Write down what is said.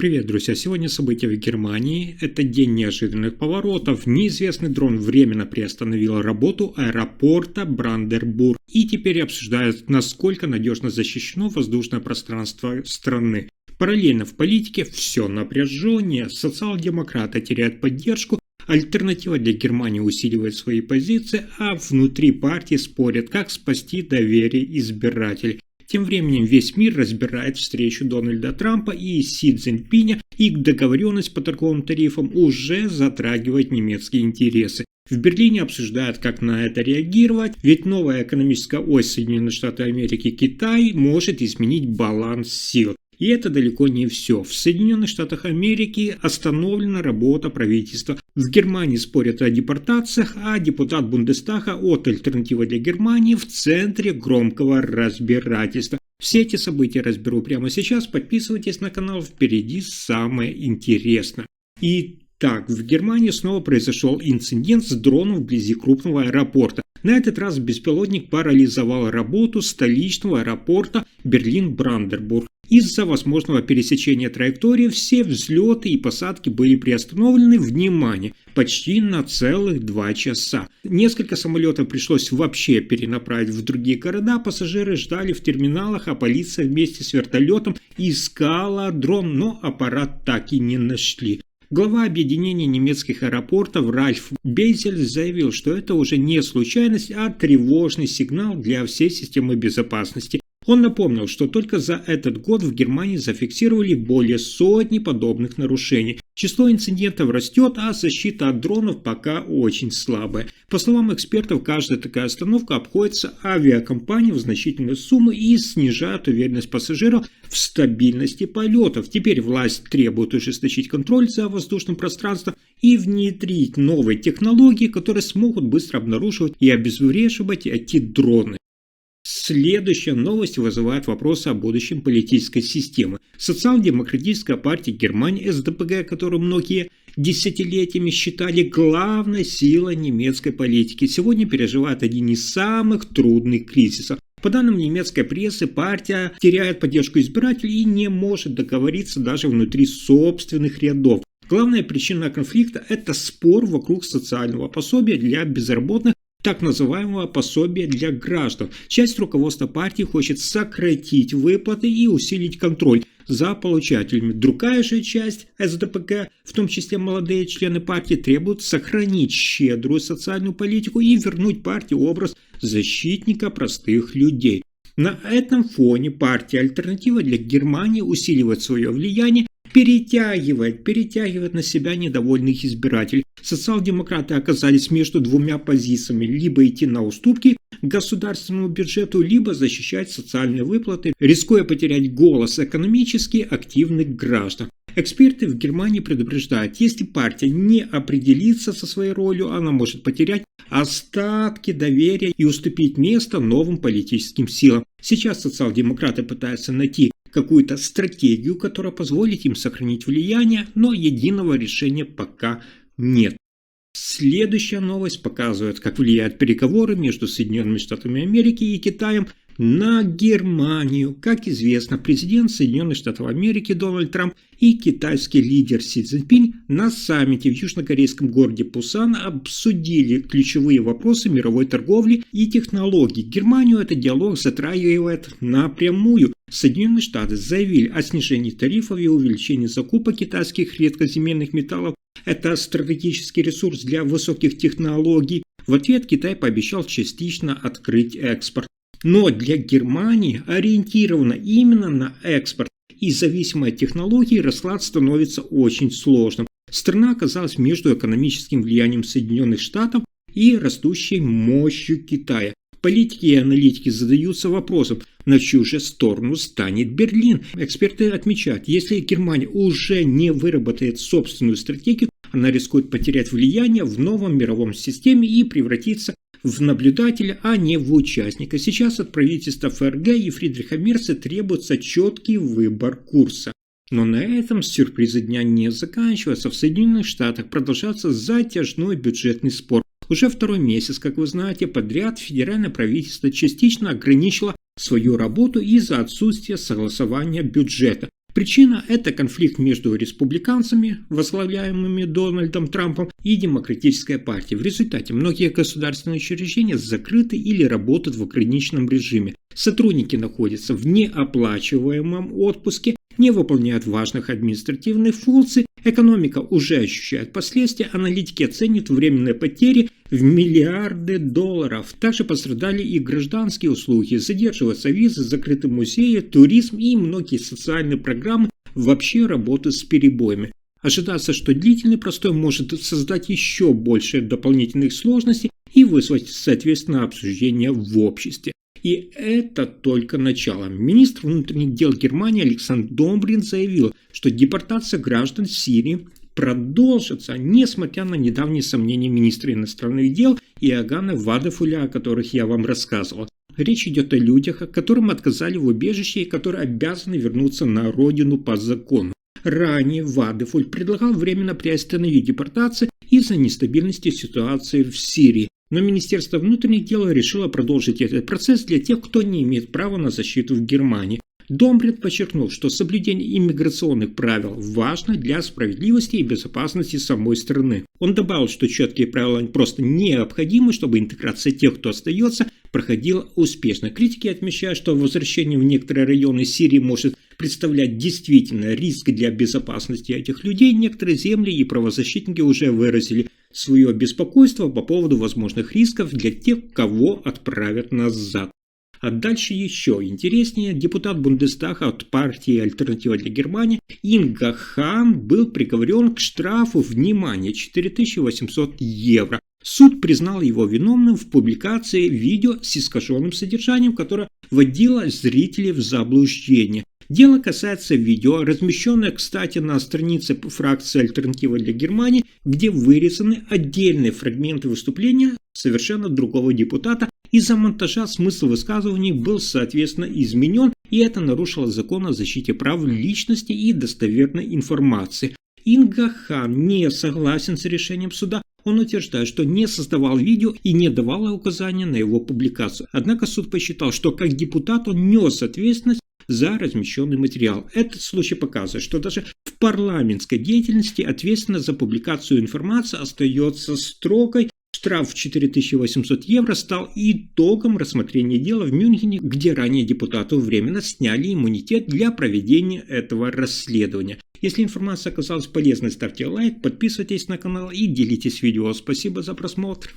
Привет, друзья! Сегодня события в Германии. Это день неожиданных поворотов. Неизвестный дрон временно приостановил работу аэропорта Бранденбург. И теперь обсуждают, насколько надежно защищено воздушное пространство страны. Параллельно в политике все напряженнее. Социал-демократы теряют поддержку. Альтернатива для Германии усиливает свои позиции, а внутри партии спорят, как спасти доверие избирателей. Тем временем весь мир разбирает встречу Дональда Трампа и Си Цзиньпиня, и договоренность по торговым тарифам уже затрагивает немецкие интересы. В Берлине обсуждают, как на это реагировать, ведь новая экономическая ось Соединенных Штатов Америки Китай может изменить баланс сил. И это далеко не все. В Соединенных Штатах Америки остановлена работа правительства. В Германии спорят о депортациях, а депутат Бундестага от «Альтернативы для Германии» в центре громкого разбирательства. Все эти события разберу прямо сейчас. Подписывайтесь на канал, впереди самое интересное. Итак, в Германии снова произошел инцидент с дроном вблизи крупного аэропорта. На этот раз беспилотник парализовал работу столичного аэропорта Берлин-Бранденбург. Из-за возможного пересечения траектории все взлеты и посадки были приостановлены, внимание, почти на целых 2 часа. Несколько самолетов пришлось вообще перенаправить в другие города, пассажиры ждали в терминалах, а полиция вместе с вертолетом искала дрон, но аппарат так и не нашли. Глава объединения немецких аэропортов Ральф Безель заявил, что это уже не случайность, а тревожный сигнал для всей системы безопасности. Он напомнил, что только за этот год в Германии зафиксировали более сотни подобных нарушений. Число инцидентов растет, а защита от дронов пока очень слабая. По словам экспертов, каждая такая остановка обходится авиакомпании в значительную сумму и снижает уверенность пассажиров в стабильности полетов. Теперь власть требует ужесточить контроль за воздушным пространством и внедрить новые технологии, которые смогут быстро обнаруживать и обезвреживать эти дроны. Следующая новость вызывает вопросы о будущем политической системы. Социал-демократическая партия Германии СДПГ, которую многие десятилетиями считали главной силой немецкой политики, сегодня переживает один из самых трудных кризисов. По данным немецкой прессы, партия теряет поддержку избирателей и не может договориться даже внутри собственных рядов. Главная причина конфликта – это спор вокруг социального пособия для безработных, так называемого пособия для граждан. Часть руководства партии хочет сократить выплаты и усилить контроль за получателями. Другая же часть СДПГ, в том числе молодые члены партии, требуют сохранить щедрую социальную политику и вернуть партии образ защитника простых людей. На этом фоне партия «Альтернатива для Германии» усиливает свое влияние, перетягивает на себя недовольных избирателей. Социал-демократы оказались между двумя позициями: либо идти на уступки государственному бюджету, либо защищать социальные выплаты, рискуя потерять голос экономически активных граждан. Эксперты в Германии предупреждают, если партия не определится со своей ролью, она может потерять остатки доверия и уступить место новым политическим силам. Сейчас социал-демократы пытаются найти какую-то стратегию, которая позволит им сохранить влияние, но единого решения пока нет. Следующая новость показывает, как влияют переговоры между Соединенными Штатами Америки и Китаем на Германию. Как известно, президент Соединенных Штатов Америки Дональд Трамп и китайский лидер Си Цзиньпинь на саммите в южнокорейском городе Пусан обсудили ключевые вопросы мировой торговли и технологий. Германию этот диалог затрагивает напрямую. Соединенные Штаты заявили о снижении тарифов и увеличении закупок китайских редкоземельных металлов. Это стратегический ресурс для высоких технологий. В ответ Китай пообещал частично открыть экспорт. Но для Германии ориентирована именно на экспорт, и зависимой от технологий расклад становится очень сложным. Страна оказалась между экономическим влиянием Соединенных Штатов и растущей мощью Китая. Политики и аналитики задаются вопросом, на чью же сторону станет Берлин. Эксперты отмечают, если Германия уже не выработает собственную стратегию, она рискует потерять влияние в новом мировом системе и превратиться в наблюдателя, а не в участника. Сейчас от правительства ФРГ и Фридриха Мерца требуется четкий выбор курса. Но на этом сюрпризы дня не заканчиваются. В Соединенных Штатах продолжается затяжной бюджетный спор. Уже 2-й месяц, как вы знаете, подряд федеральное правительство частично ограничило свою работу из-за отсутствия согласования бюджета. Причина – это конфликт между республиканцами, возглавляемыми Дональдом Трампом, и Демократической партией. В результате многие государственные учреждения закрыты или работают в ограниченном режиме. Сотрудники находятся в неоплачиваемом отпуске, не выполняют важных административных функций, экономика уже ощущает последствия, аналитики оценивают временные потери в миллиарды долларов. Также пострадали и гражданские услуги, задерживаются визы, закрыты музеи, туризм и многие социальные программы вообще работают с перебоями. Ожидается, что длительный простой может создать еще больше дополнительных сложностей и вызвать, соответственно, обсуждение в обществе. И это только начало. Министр внутренних дел Германии Александр Домбрин заявил, что депортация граждан Сирии продолжится, несмотря на недавние сомнения министра иностранных дел Иоганна Вадефуля, о которых я вам рассказывал. Речь идет о людях, которым отказали в убежище и которые обязаны вернуться на родину по закону. Ранее Вадефуль предлагал временно приостановить депортации из-за нестабильности ситуации в Сирии. Но Министерство внутренних дел решило продолжить этот процесс для тех, кто не имеет права на защиту в Германии. Домбрин подчеркнул, что соблюдение иммиграционных правил важно для справедливости и безопасности самой страны. Он добавил, что четкие правила просто необходимы, чтобы интеграция тех, кто остается, проходила успешно. Критики отмечают, что возвращение в некоторые районы Сирии может представлять действительно риск для безопасности этих людей. Некоторые земли и правозащитники уже выразили свое беспокойство по поводу возможных рисков для тех, кого отправят назад. А дальше еще интереснее. Депутат Бундестага от партии «Альтернатива для Германии» Инга Хан был приговорен к штрафу, внимание, 4800 евро. Суд признал его виновным в публикации видео с искаженным содержанием, которое вводило зрителей в заблуждение. Дело касается видео, размещенное, кстати, на странице фракции «Альтернатива для Германии», где вырезаны отдельные фрагменты выступления совершенно другого депутата. Из-за монтажа смысл высказываний был, соответственно, изменен, и это нарушило закон о защите прав личности и достоверной информации. Инга Хан не согласен с решением суда. Он утверждает, что не создавал видео и не давал указания на его публикацию. Однако суд посчитал, что как депутат он нес ответственность за размещенный материал. Этот случай показывает, что даже в парламентской деятельности ответственность за публикацию информации остается строгой. Штраф в 4800 евро стал итогом рассмотрения дела в Мюнхене, где ранее депутату временно сняли иммунитет для проведения этого расследования. Если информация оказалась полезной, ставьте лайк, подписывайтесь на канал и делитесь видео. Спасибо за просмотр.